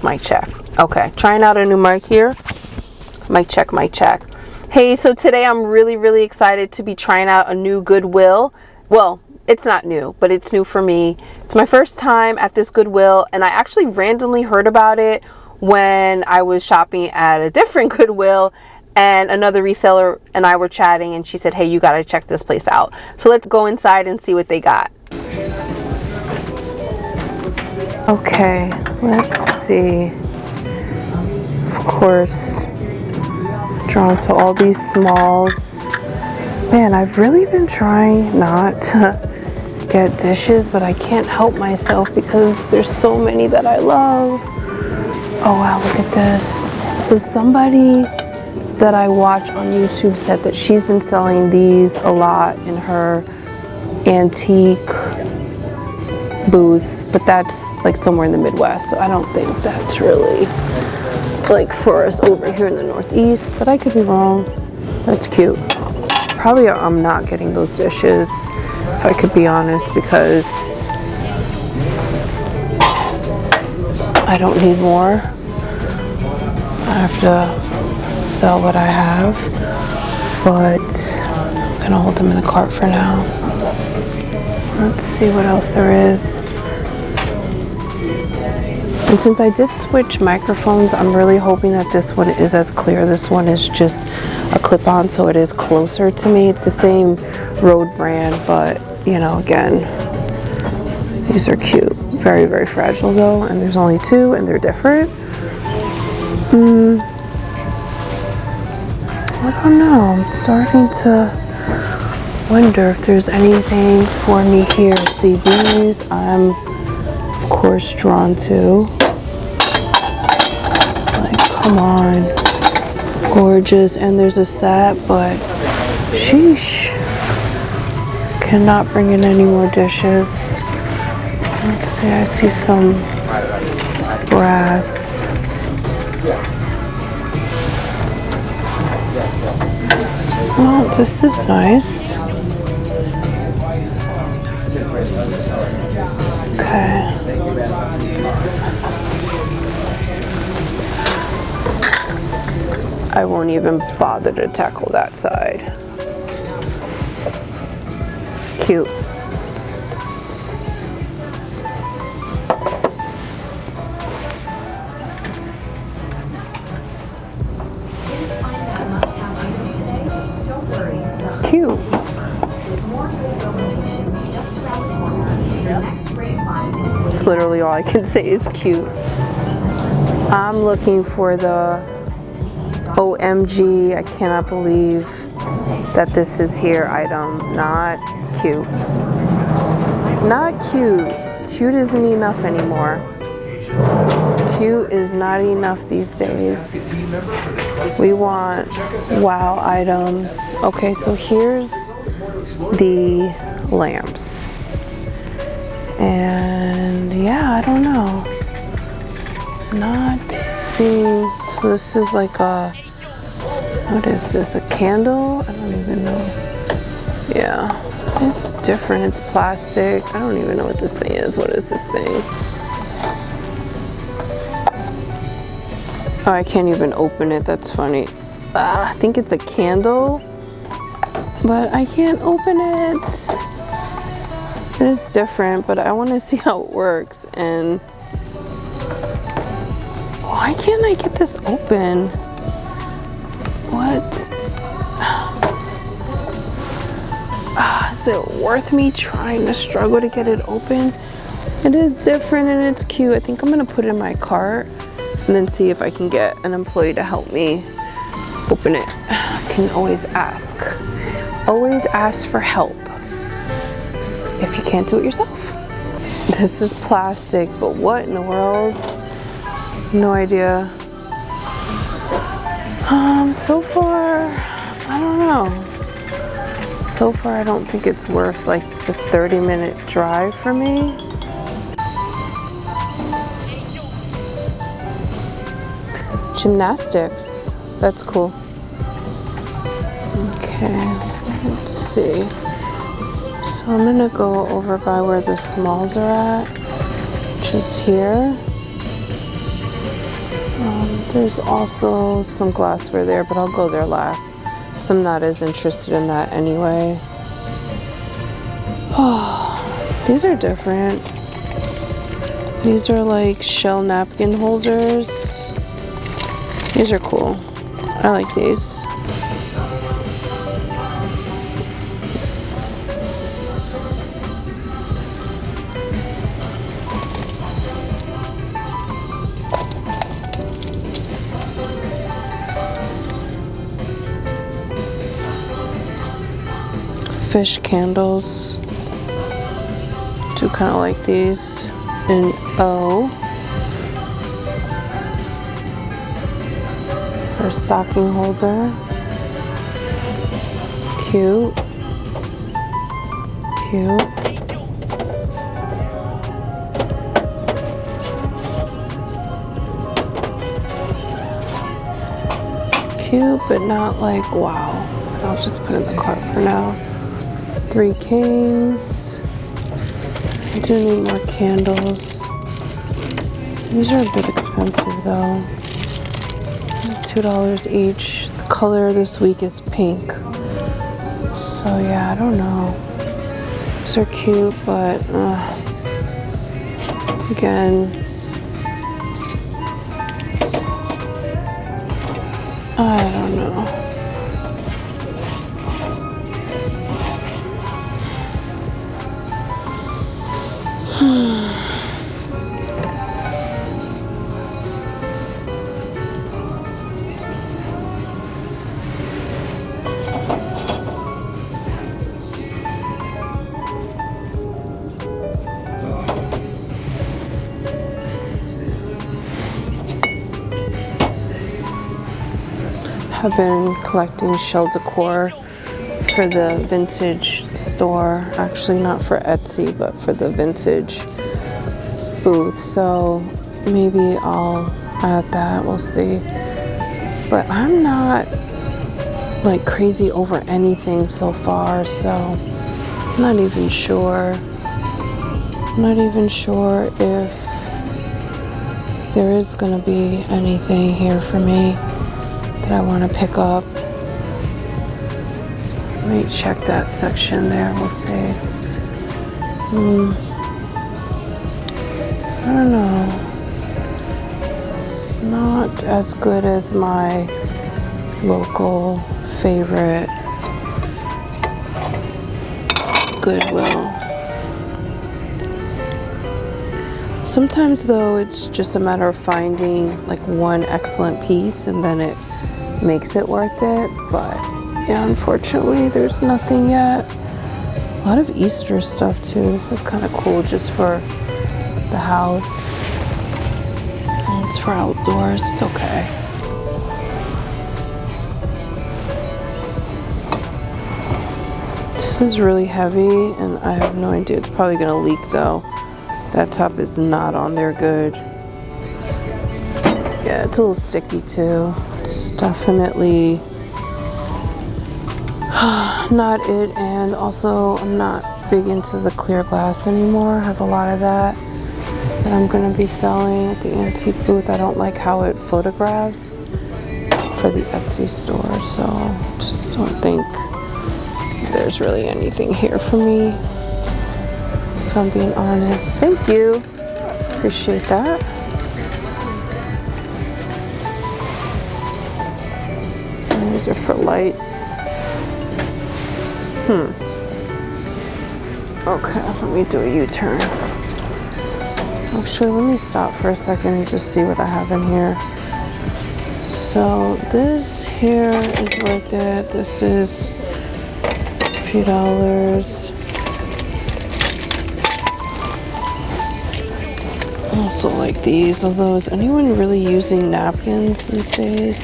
Mic check. Okay, trying out a new mic here. Mic check, mic check. Hey, so today I'm really excited to be trying out a new Goodwill. Well, it's not new, but it's new for me. It's my first time at this Goodwill, and I actually randomly heard about it when I was shopping at a different Goodwill, and another reseller and I were chatting, and she said, hey, you gotta check this place out. So let's go inside and see what they got. Okay, let's see. Of course, drawn to all these smalls. Man, I've really been trying not to get dishes, but I can't help myself because there's so many that I love. Oh wow, look at this. So somebody that I watch on YouTube said that she's been selling these a lot in her antique booth, but that's like somewhere in the Midwest, so I don't think that's really like for us over here in the Northeast, but I could be wrong. That's cute. Probably I'm not getting those dishes, if I could be honest, because I don't need more. I have to sell what I have, but I'm gonna hold them in the cart for now. Let's see what else there is. And since I did switch microphones, I'm really hoping that this one is as clear. This one is just a clip-on, so it is closer to me. It's the same Rode brand, but you know, again, these are cute. Very fragile though, and there's only two and they're different. I don't know, I'm starting to wonder if there's anything for me here. See, these I'm of course drawn to. Like, come on, gorgeous. And there's a set, but sheesh, cannot bring in any more dishes. Let's see, I see some brass. Oh, this is nice. Okay. I won't even bother to tackle that side. Cute. Cute. It's literally all I can say is cute. I'm looking for the OMG, I cannot believe that this is here item. Not cute. Not cute. Cute isn't enough anymore. Cute is not enough these days. We want wow items. Okay, so here's the lamps. And yeah, I don't know. Not seeing. So this is like a, what is this? A candle? I don't even know. Yeah, it's different. It's plastic. I don't even know what this thing is. What is this thing? Oh, I can't even open it. That's funny. I think it's a candle, but I can't open it. It is different, but I want to see how it works. And why can't I get this open? What? Is it worth me trying to struggle to get it open? It is different and it's cute. I think I'm gonna put it in my cart and then see if I can get an employee to help me open it. I can always ask. Always ask for help if you can't do it yourself. This is plastic, but what in the world? No idea. So far, I don't know. So far, I don't think it's worth like the 30-minute drive for me. Gymnastics, that's cool. Okay, let's see. So I'm gonna go over by where the smalls are at, which is here. There's also some glassware there, but I'll go there last. So I'm not as interested in that anyway. Oh, these are different. These are like shell napkin holders. These are cool. I like these. Fish candles. Do kind of like these in O for a stocking holder. Cute. Cute. Cute, but not like wow. I'll just put it in the cart for now. 3 kings. I do need more candles. These are a bit expensive though. $2 each. The color this week is pink. So yeah, I don't know. These are cute, but again, I don't know. I've been collecting shell decor for the vintage store. Actually, not for Etsy, but for the vintage booth. So maybe I'll add that. We'll see. But I'm not like crazy over anything so far, so I'm not even sure. I'm not even sure if there is gonna be anything here for me that I want to pick up. Let me check that section there. We'll see. I don't know. It's not as good as my local favorite Goodwill. Sometimes though, it's just a matter of finding like one excellent piece and then it makes it worth it. But yeah, unfortunately there's nothing yet. A lot of Easter stuff too. This is kind of cool just for the house. And it's for outdoors. It's okay. This is really heavy and I have no idea. It's probably gonna leak though. That top is not on there good. Yeah, it's a little sticky too. It's definitely not it, and also I'm not big into the clear glass anymore. I have a lot of that I'm gonna be selling at the antique booth. I don't like how it photographs for the Etsy store, so just don't think there's really anything here for me, if I'm being honest. Thank you, appreciate that. And these are for lights. Okay, let me do a U-turn. Actually, let me stop for a second and just see what I have in here. So this here is worth it. This is a few dollars. I also like these, although is anyone really using napkins these days?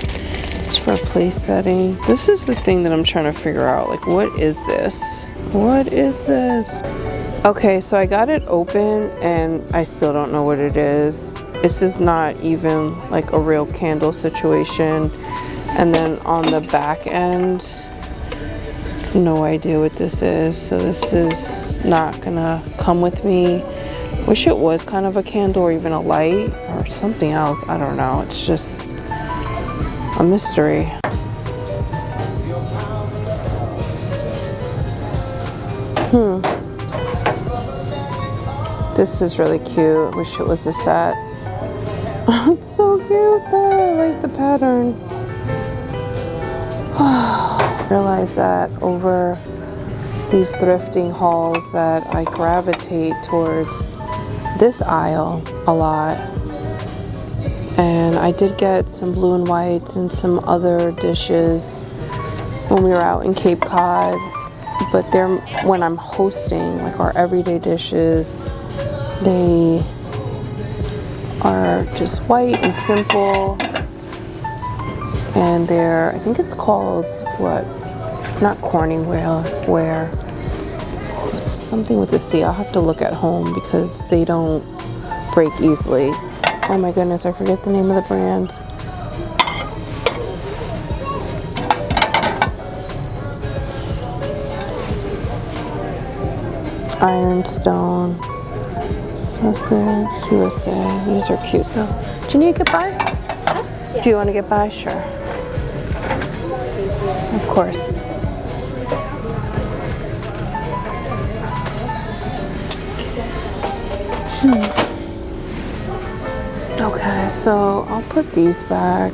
It's for a place setting. This is the thing that I'm trying to figure out. Like, what is this? What is this? Okay, so I got it open and I still don't know what it is. This is not even like a real candle situation. And then on the back end, no idea what this is. So this is not gonna come with me Wish it was kind of a candle or even a light or something else. I don't know. It's just a mystery. This is really cute. Wish it was the set. It's so cute though. I like the pattern. Realize that over these thrifting hauls that I gravitate towards this aisle a lot. And I did get some blue and whites and some other dishes when we were out in Cape Cod. But they're, when I'm hosting, like our everyday dishes, they are just white and simple. And they're, I think it's called, what? Not Corningware. It's something with a C. I'll have to look at home because they don't break easily. Oh my goodness, I forget the name of the brand. Ironstone, Sausage, USA. These are cute though. Do you need to get by? Yeah. Do you want to get by? Sure. Of course. Okay, so I'll put these back.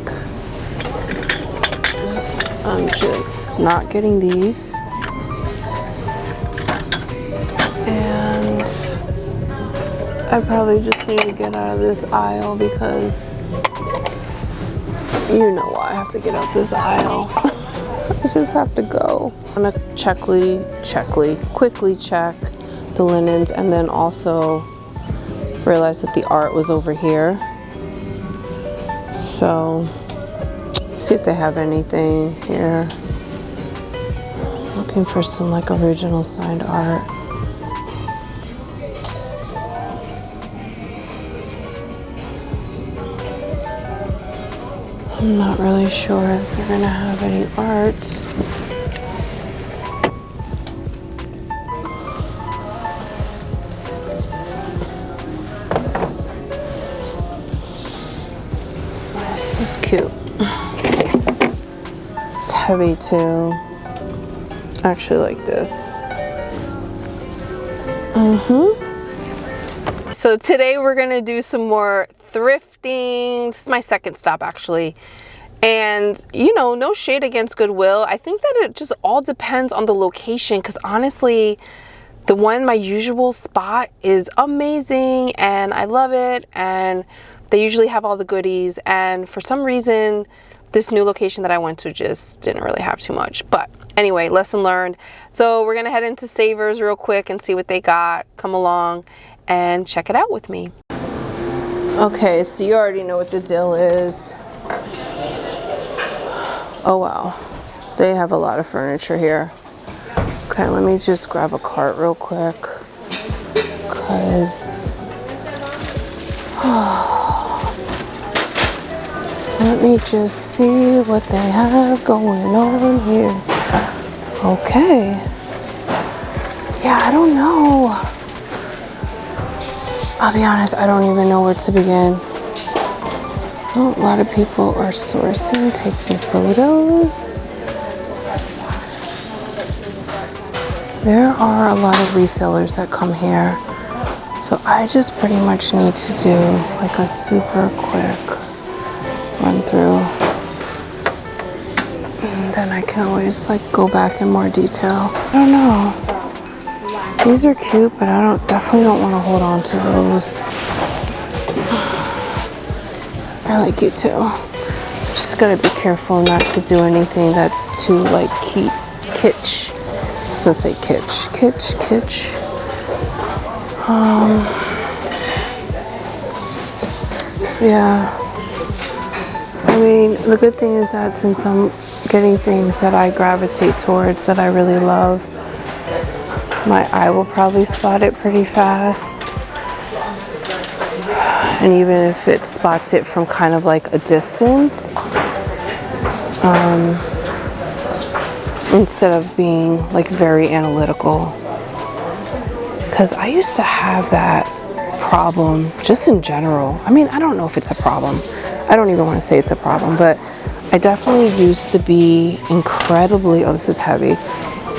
I'm just not getting these. And I probably just need to get out of this aisle because you know why I have to get out this aisle. I just have to go. I'm gonna quickly check the linens and then also realize that the art was over here. So, see if they have anything here. Looking for some like original signed art. I'm not really sure if they're gonna have any arts. This is cute. It's heavy too. I actually like this. So today we're gonna do some more thrifting. This is my second stop actually. And you know, no shade against Goodwill. I think that it just all depends on the location because honestly, the one, my usual spot is amazing and I love it. And they usually have all the goodies. And for some reason, this new location that I went to just didn't really have too much. But anyway, lesson learned. So we're gonna head into Savers real quick and see what they got. Come along and check it out with me. Okay, so you already know what the deal is. Oh wow, they have a lot of furniture here. Okay, let me just grab a cart real quick because let me just see what they have going on here. Okay. Yeah, I don't know. I'll be honest, I don't even know where to begin. Oh, a lot of people are sourcing, taking photos. There are a lot of resellers that come here. So I just pretty much need to do like a super quick run through. And then I can always like go back in more detail. I don't know. These are cute, but I definitely don't want to hold on to those. I like you too. Just gotta be careful not to do anything that's too like kitsch. So say kitsch. Yeah. I mean, the good thing is that since I'm getting things that I gravitate towards that I really love, my eye will probably spot it pretty fast. And even if it spots it from kind of like a distance, instead of being like very analytical. Because I used to have that problem just in general. I mean, I don't know if it's a problem. I don't even want to say it's a problem, but I definitely used to be incredibly, oh, this is heavy,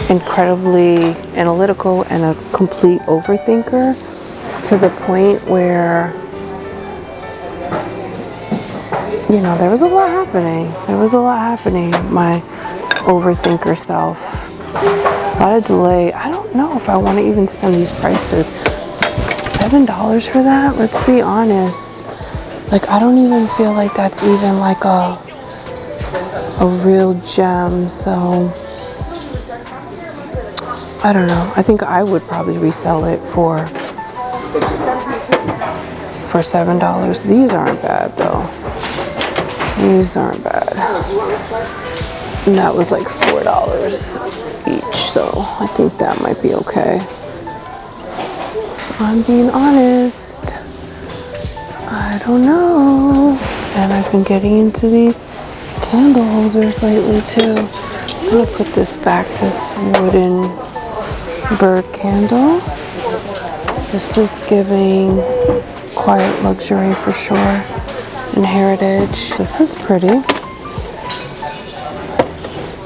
incredibly analytical and a complete overthinker, to the point where, you know, there was a lot happening. My overthinker self. A lot of delay. I don't know if I want to even spend these prices. $7 for that? Let's be honest. Like, I don't even feel like that's even like a real gem. So I don't know. I think I would probably resell it for $7. These aren't bad though. These aren't bad. And that was like $4 each, so I think that might be okay. If I'm being honest, I don't know. And I've been getting into these candle holders lately too. I'm gonna put this back, this wooden bird candle. This is giving quiet luxury for sure, and heritage. This is pretty.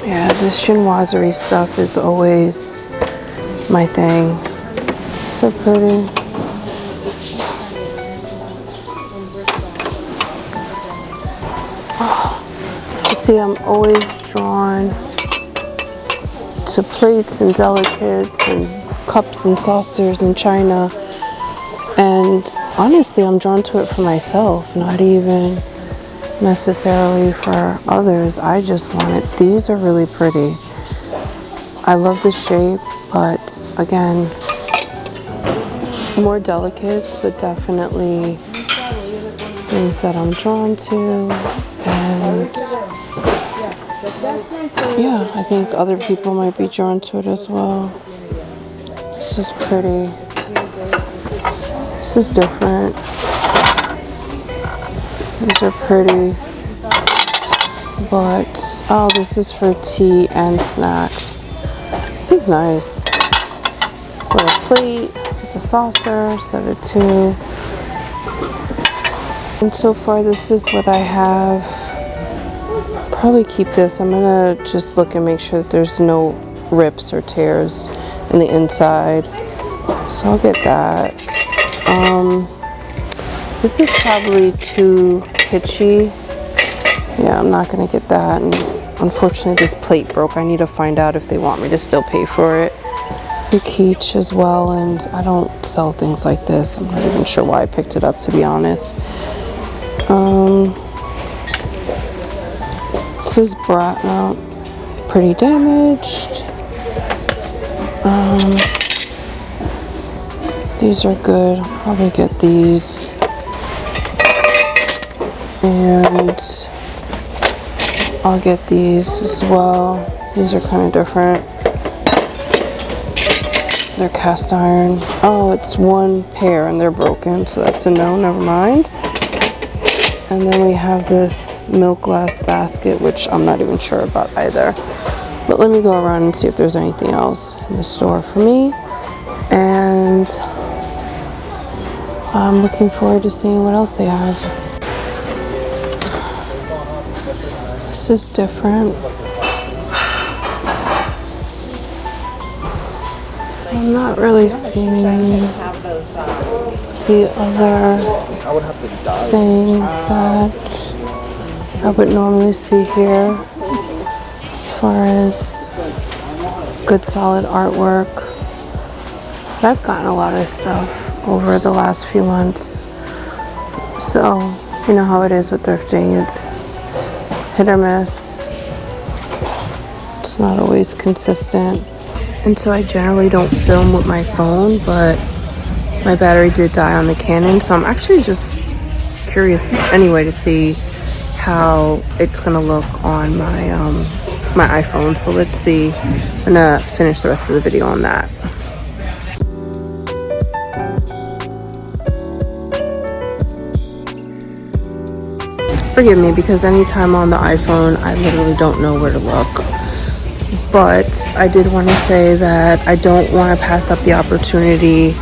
Yeah, this chinoiserie stuff is always my thing. So pretty. Oh, see, I'm always drawn to plates and delicates and cups and saucers and china. And honestly, I'm drawn to it for myself, not even necessarily for others. I just want it. These are really pretty. I love the shape, but again, more delicates, but definitely things that I'm drawn to. And yeah, I think other people might be drawn to it as well. This is pretty. This is different. These are pretty, but oh, this is for tea and snacks. This is nice. With a plate, with a saucer, set of two. And so far, this is what I have. Probably keep this. I'm gonna just look and make sure that there's no rips or tears in the inside. So I'll get that. This is probably too kitschy. Yeah, I'm not gonna get that. And unfortunately, this plate broke. I need to find out if they want me to still pay for it. The quiche as well, and I don't sell things like this. I'm not even sure why I picked it up, to be honest. This is brat mount, pretty damaged. These are good. I'll probably get these. And I'll get these as well. These are kind of different. They're cast iron. Oh, it's one pair and they're broken, so that's a no, never mind. And then we have this milk glass basket, which I'm not even sure about either. But let me go around and see if there's anything else in the store for me. And I'm looking forward to seeing what else they have. This is different. I'm not really seeing the other things that I would normally see here as far as good solid artwork. But I've gotten a lot of stuff over the last few months. So, you know how it is with thrifting. It's hit or miss. It's not always consistent. And so I generally don't film with my phone, but my battery did die on the Canon, so I'm actually just curious anyway to see how it's gonna look on my my iPhone. So let's see. I'm gonna finish the rest of the video on that. Forgive me, because anytime on the iPhone, I literally don't know where to look. But I did want to say that I don't want to pass up the opportunity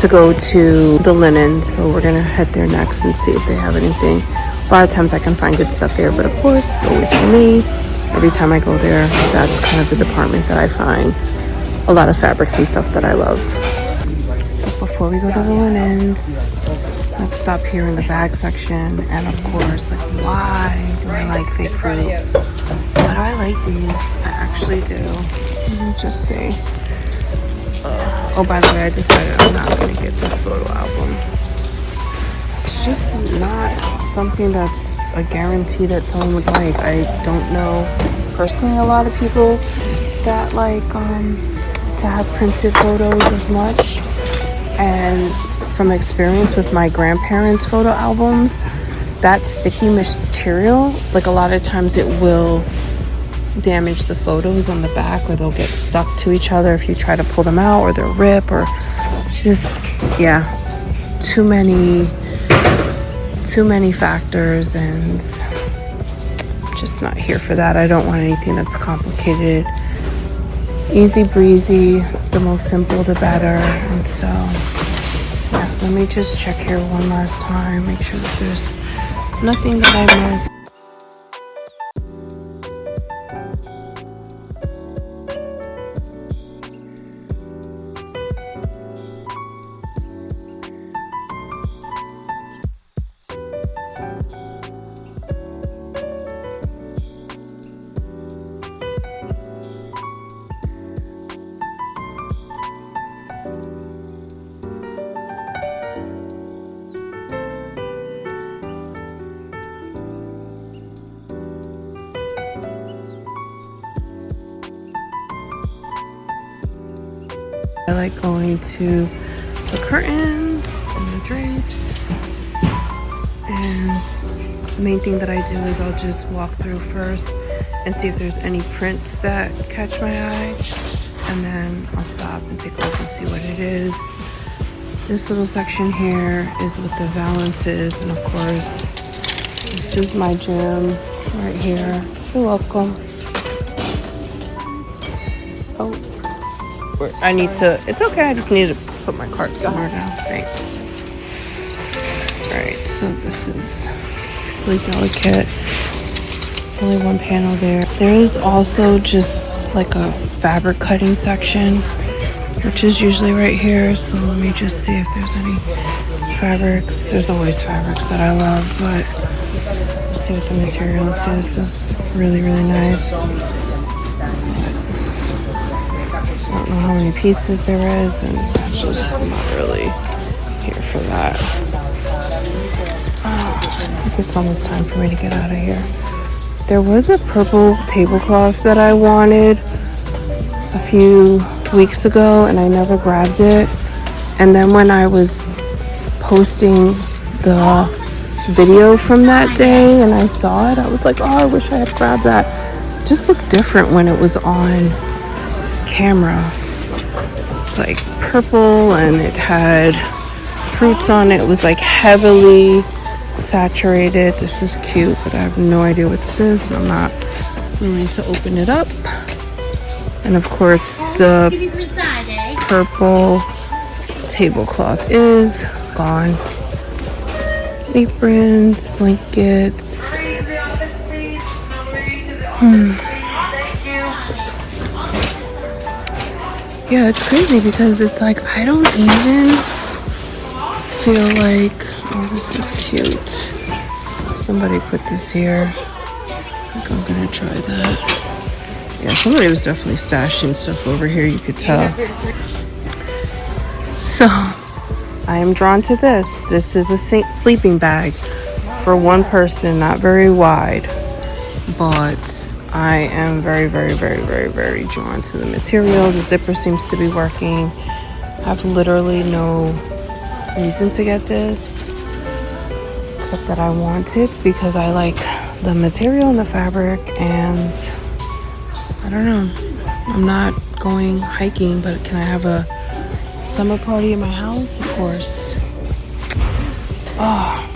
to go to the linen, so we're gonna head there next and see if they have anything. A lot of times I can find good stuff there, but of course it's always for me. Every time I go there, that's kind of the department that I find a lot of fabrics and stuff that I love. Before we go to the linens, let's stop here in the bag section. And of course, like, why do I like fake fruit? Why do I like these? I actually do. Let me just see. Oh, by the way, I decided I'm not gonna get this photo album. It's just not something that's a guarantee that someone would like. I don't know personally a lot of people that like to have printed photos as much. And from experience with my grandparents' photo albums, that sticky material, like a lot of times it will damage the photos on the back, or they'll get stuck to each other if you try to pull them out, or they'll rip, or just, yeah, too many factors, and just not here for that. I don't want anything that's complicated. Easy breezy, the most simple the better. And so yeah, let me just check here one last time, make sure that there's nothing that I missed. I like going to the curtains and the drapes, and the main thing that I do is I'll just walk through first and see if there's any prints that catch my eye, and then I'll stop and take a look and see what it is. This little section here is with the valances, and of course this is my gem right here. You're welcome. Oh, I need to, it's okay, I just need to put my cart somewhere now. Thanks. Alright, so this is really delicate. There's only one panel there. There is also just like a fabric cutting section, which is usually right here. So let me just see if there's any fabrics. There's always fabrics that I love, but let's see what the material is. See, this is really, really nice. I don't know how many pieces there is, and I'm just not really here for that. I think it's almost time for me to get out of here. There was a purple tablecloth that I wanted a few weeks ago, and I never grabbed it. And then when I was posting the video from that day and I saw it, I was like, oh, I wish I had grabbed that. It just looked different when it was on camera. It's like purple, and it had fruits on it. It was like heavily saturated. This is cute, but I have no idea what this is, and I'm not willing to open it up. And of course the purple tablecloth is gone. Aprons, blankets. Yeah, it's crazy because it's like I don't even feel like, oh, this is cute. Somebody put this here. I think I'm gonna try that. Yeah, somebody was definitely stashing stuff over here, you could tell. So, I am drawn to this. This is a sleeping bag for one person, not very wide, but I am very, very, very, very, very drawn to the material. The zipper seems to be working. I have literally no reason to get this, except that I want it because I like the material and the fabric, and I don't know. I'm not going hiking, but can I have a summer party in my house? Of course. Oh.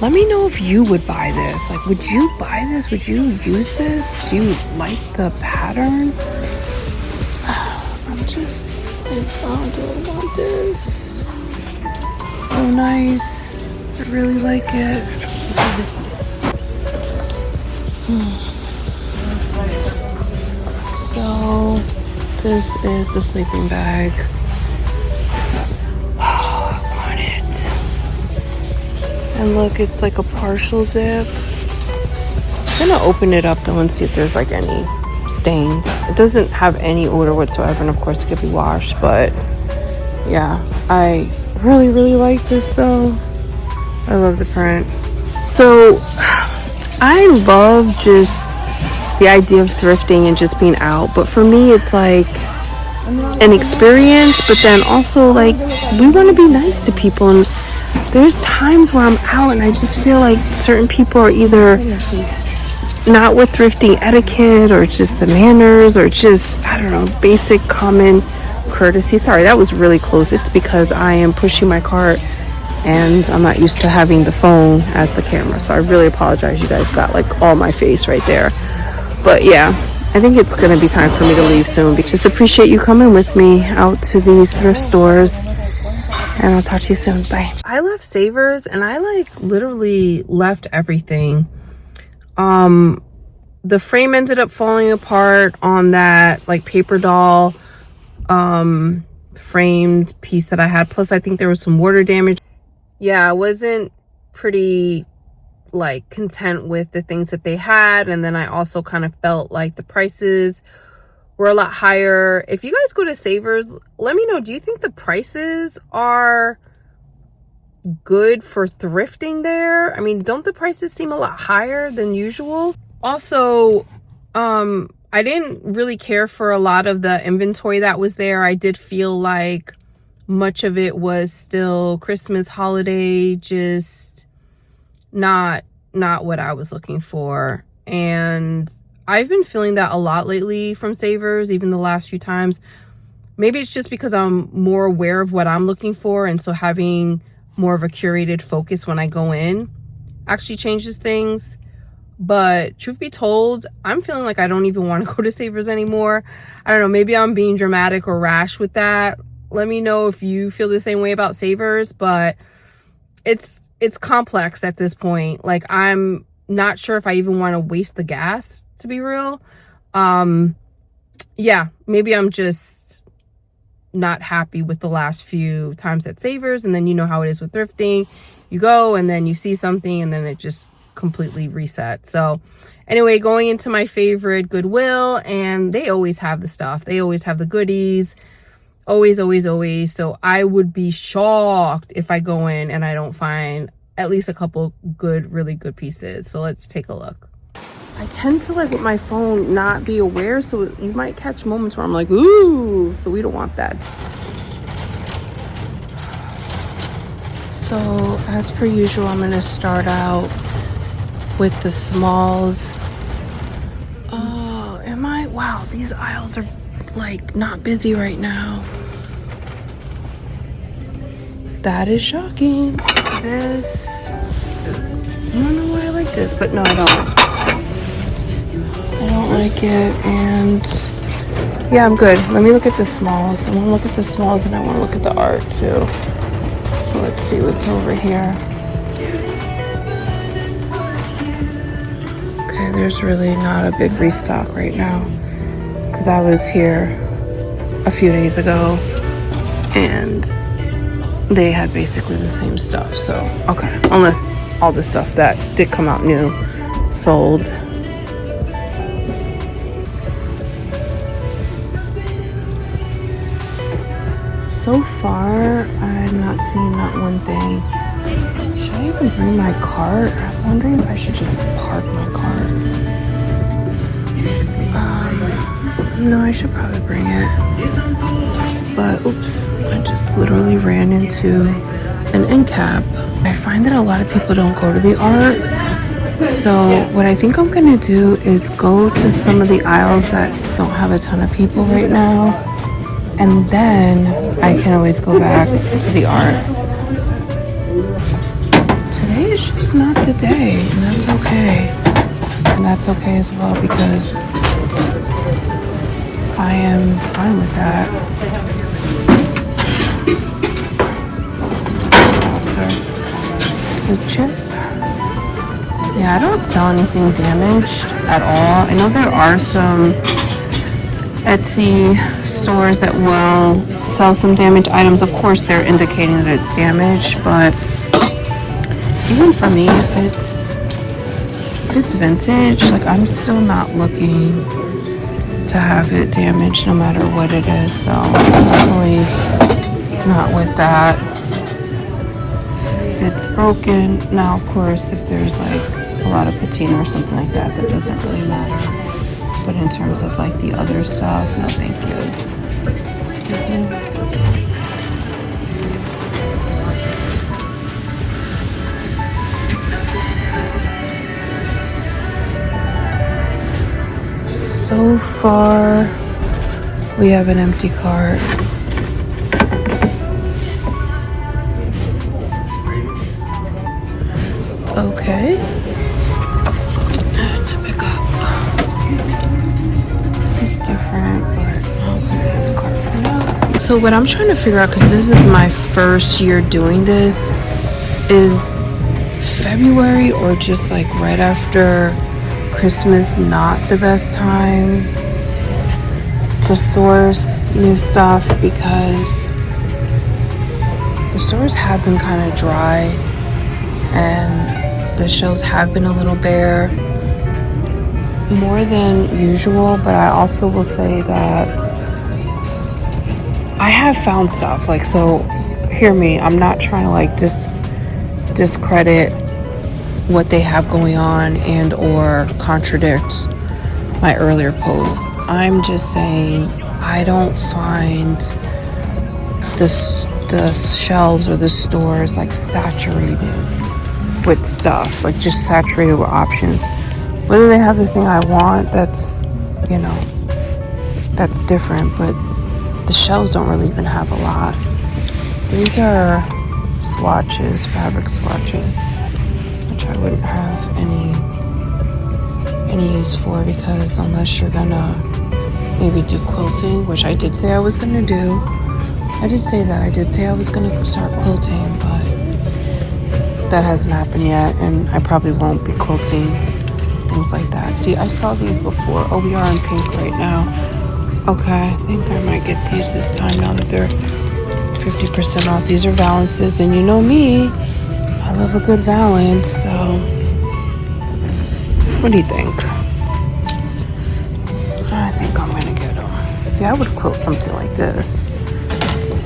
Let me know if you would buy this. Like, would you buy this? Would you use this? Do you like the pattern? I'm just like, oh, do I want this? So nice. I really like it. So this is the sleeping bag. Oh, I want it. And look, it's like a partial zip. I'm gonna open it up though and see if there's like any stains. It doesn't have any odor whatsoever, and of course it could be washed, but yeah, I really like this though. I love the print. So I love just the idea of thrifting and just being out, but for me it's like an experience, but then also like we want to be nice to people, and there's times where I'm out and I just feel like certain people are either not with thrifting etiquette or just the manners or just, I don't know, basic common courtesy. Sorry, that was really close. It's because I am pushing my cart and I'm not used to having the phone as the camera, so I really apologize. You guys got like all my face right there. But yeah, I think it's gonna be time for me to leave soon, because I appreciate you coming with me out to these thrift stores, and I'll talk to you soon. Bye. I left Savers and I like literally left everything. The frame ended up falling apart on that like paper doll framed piece that I had, plus I think there was some water damage. Yeah, I wasn't pretty like content with the things that they had, and then I also kind of felt like the prices were a lot higher. If you guys go to Savers, let me know, do you think the prices are good for thrifting there? I mean, don't the prices seem a lot higher than usual? Also, I didn't really care for a lot of the inventory that was there. I did feel like much of it was still Christmas holiday, just not what I was looking for. And I've been feeling that a lot lately from Savers, even the last few times. Maybe it's just because I'm more aware of what I'm looking for, and so having more of a curated focus when I go in actually changes things. But truth be told, I'm feeling like I don't even want to go to Savers anymore. I don't know, maybe I'm being dramatic or rash with that. Let me know if you feel the same way about Savers, but it's complex at this point. Like, I'm not sure if I even want to waste the gas, to be real. Yeah, maybe I'm just not happy with the last few times at Savers, and then you know how it is with thrifting. You go and then you see something and then it just completely reset. So anyway, going into my favorite Goodwill, and they always have the stuff. They always have the goodies. Always. So I would be shocked if I go in and I don't find at least a couple good, really good pieces. So let's take a look. I tend to, like, with my phone, not be aware, so you might catch moments where I'm like, ooh, so we don't want that. So as per usual, I'm gonna start out with the smalls. Oh, wow, these aisles are like not busy right now. That is shocking. This, I don't know why I like this, but no, I don't like it. And yeah, I'm good. Let me look at the smalls. I want to look at the smalls, and I want to look at the art too. So let's see what's over here. Okay, there's really not a big restock right now, because I was here a few days ago and they had basically the same stuff. So okay, unless all the stuff that did come out new sold. So far, I'm not seeing not one thing. Should I even bring my cart? I'm wondering if I should just park my cart. No, I should probably bring it. But oops, I just literally ran into an end cap. I find that a lot of people don't go to the art. So what I think I'm gonna do is go to some of the aisles that don't have a ton of people right now, and then I can always go back to the art. Today is just not the day, and that's okay. And that's okay as well, because I am fine with that. Saucer. It's a chip. Yeah, I don't sell anything damaged at all. I know there are some Etsy stores that will sell some damaged items. Of course, they're indicating that it's damaged, but even for me, if it's vintage, like I'm still not looking to have it damaged no matter what it is. So definitely not with that. If it's broken, now of course if there's like a lot of patina or something like that, that doesn't really matter. But in terms of like the other stuff, no thank you. Excuse me. So far, we have an empty cart. Okay. That's a pickup. This is different, but I'll put it in the cart for now. So what I'm trying to figure out, because this is my first year doing this, is February or just like right after Christmas not the best time to source new stuff, because the stores have been kind of dry and the shelves have been a little bare, more than usual. But I also will say that I have found stuff, like, so hear me, I'm not trying to like discredit what they have going on and or contradict my earlier posts. I'm just saying I don't find the shelves or the stores like saturated with stuff, like just saturated with options. Whether they have the thing I want, that's, you know, that's different, but the shelves don't really even have a lot. These are swatches, fabric swatches, which I wouldn't have any use for, because unless you're gonna maybe do quilting, which I did say I was gonna do. I did say I was gonna start quilting, but that hasn't happened yet, and I probably won't be quilting things like that. See, I saw these before. Oh, we are in pink right now. Okay, I think I might get these this time now that they're 50% off. These are valances, and you know me, I love a good valance, so what do you think? I think I'm gonna get them. See, I would quilt something like this.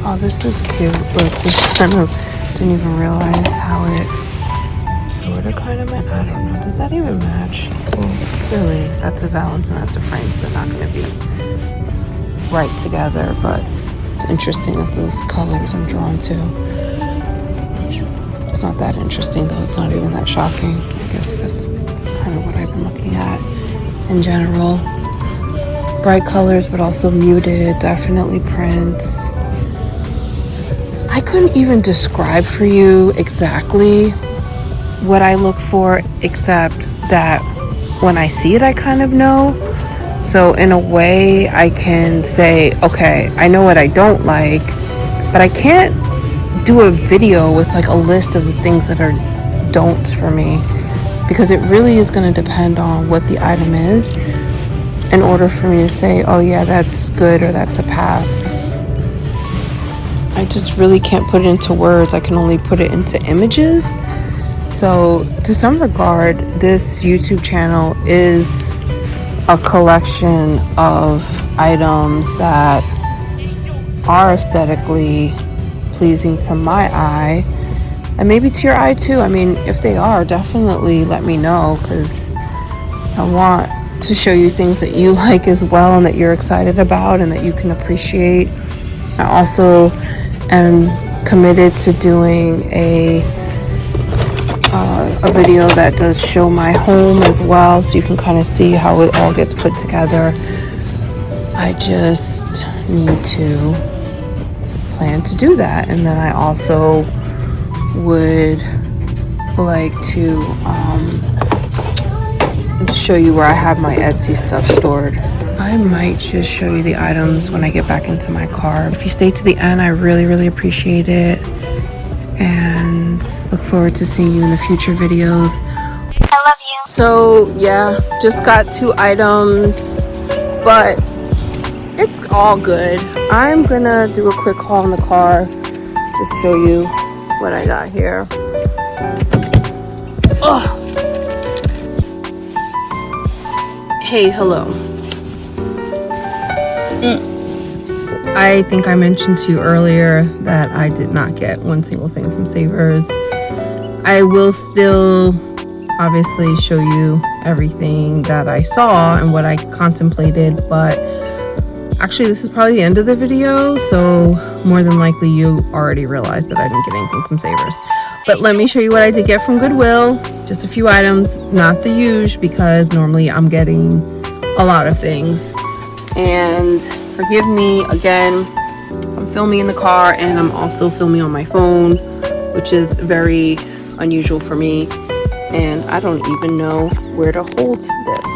Oh, this is cute. Look, this kind of didn't even realize how it sort of kind of meant. I don't know. Does that even match? Well, really, that's a valance and that's a frame, so they're not going to be right together. But it's interesting that those colors I'm drawn to. It's not that interesting, though. It's not even that shocking. I guess that's kind of what I've been looking at in general. Bright colors, but also muted. Definitely prints. I couldn't even describe for you exactly what I look for, except that when I see it, I kind of know. So in a way, I can say, okay, I know what I don't like, but I can't do a video with like a list of the things that are don'ts for me, because it really is going to depend on what the item is in order for me to say, oh yeah, that's good or that's a pass. I just really can't put it into words. I can only put it into images. So to some regard, this YouTube channel is a collection of items that are aesthetically pleasing to my eye, and maybe to your eye too. I mean, if they are, definitely let me know, because I want to show you things that you like as well and that you're excited about and that you can appreciate. I also am committed to doing a video that does show my home as well, so you can kind of see how it all gets put together. I just need to plan to do that, and then I also would like to show you where I have my Etsy stuff stored. I might just show you the items when I get back into my car. If you stay to the end, I really appreciate it. And look forward to seeing you in the future videos. I love you. So yeah, just got 2 items, but it's all good. I'm gonna do a quick haul in the car to show you what I got here. Ugh. Hey, hello. I think I mentioned to you earlier that I did not get one single thing from Savers. I will still obviously show you everything that I saw and what I contemplated, but actually this is probably the end of the video, so more than likely you already realized that I didn't get anything from Savers. But let me show you what I did get from Goodwill. Just a few items, not the usual, because normally I'm getting a lot of things. And forgive me again, I'm filming in the car and I'm also filming on my phone, which is very unusual for me, and I don't even know where to hold this.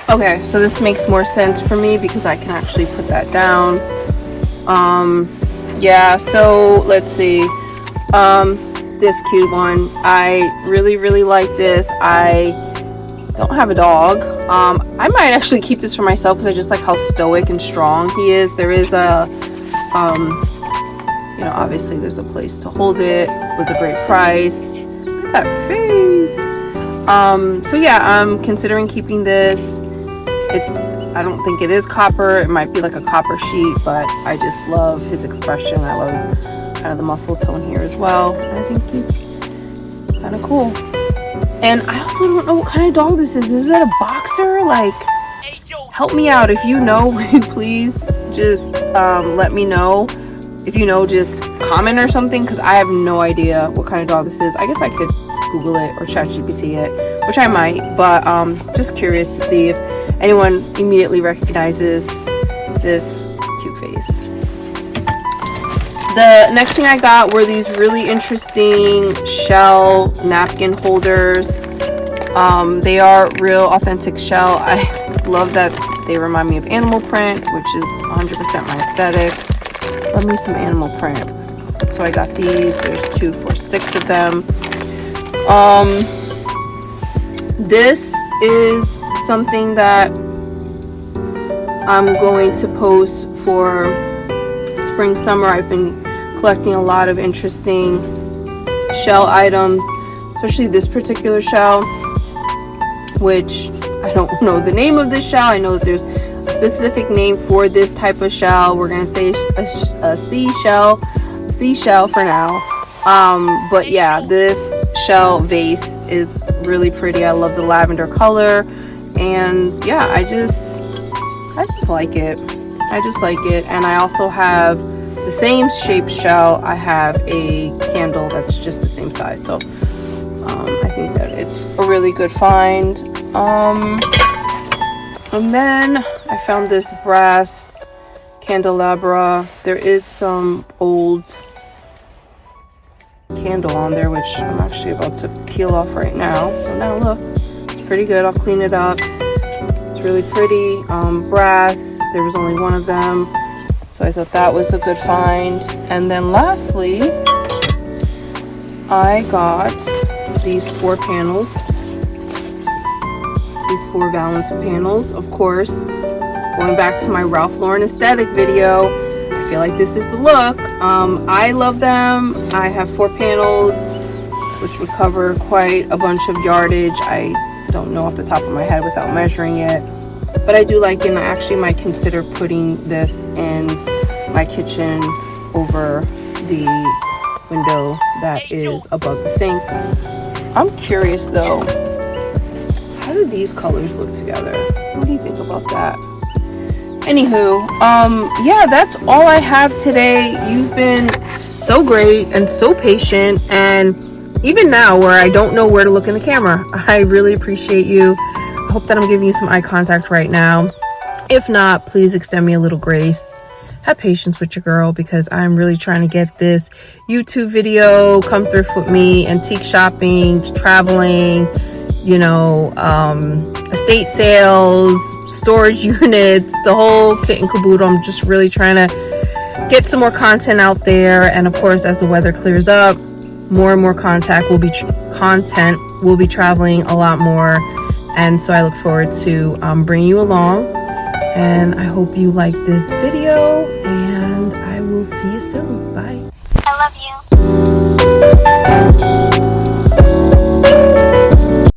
Okay, so this makes more sense for me because I can actually put that down. Yeah, so let's see. This cute one, I really like this. I don't have a dog. I might actually keep this for myself because I just like how stoic and strong he is. There is a you know, obviously there's a place to hold it with a great price. Look at that face. So yeah, I'm considering keeping this. I don't think it is copper. It might be like a copper sheet, but I just love his expression. I love kind of the muscle tone here as well. I think he's kind of cool. And I also don't know what kind of dog this is. Is it a boxer? Like, help me out. If you know, please just let me know. If you know, just comment or something, because I have no idea what kind of dog this is. I guess I could Google it or ChatGPT it, which I might, but just curious to see if anyone immediately recognizes this cute face. The next thing I got were these really interesting shell napkin holders. They are real authentic shell. I love that they remind me of animal print, which is 100% my aesthetic. Love me some animal print. So I got these. There's 2 for $6 of them. This is something that I'm going to post for spring summer. I've been collecting a lot of interesting shell items, especially this particular shell, which I don't know the name of this shell. I know that there's a specific name for this type of shell. We're gonna say a seashell for now. But yeah, this shell vase is really pretty. I love the lavender color, and yeah, I just like it. And I also have the same shaped shell. I have a candle that's just the same size, so I think that it's a really good find. And then I found this brass candelabra. There is some old candle on there, which I'm actually about to peel off right now. So now look, it's pretty good. I'll clean it up. It's really pretty. Brass. There was only one of them, so I thought that was a good find. And then lastly, I got these 4 panels. These 4 valance panels, of course. Going back to my Ralph Lauren aesthetic video, I feel like this is the look. I love them. I have 4 panels, which would cover quite a bunch of yardage. I don't know off the top of my head without measuring it, but I do like it, and I actually might consider putting this in my kitchen over the window that is above the sink. I'm curious though, how do these colors look together? What do you think about that? Anywho, yeah, that's all I have today. You've been so great and so patient, and even now where I don't know where to look in the camera, I really appreciate you. I hope that I'm giving you some eye contact right now. If not, please extend me a little grace. Have patience with your girl, because I'm really trying to get this YouTube video, come thrift with me, antique shopping, traveling, you know, estate sales, storage units, the whole kit and caboodle. I'm just really trying to get some more content out there. And of course, as the weather clears up, more and more content will be traveling a lot more. And so I look forward to bringing you along. And I hope you like this video, and I will see you soon. Bye. I love you.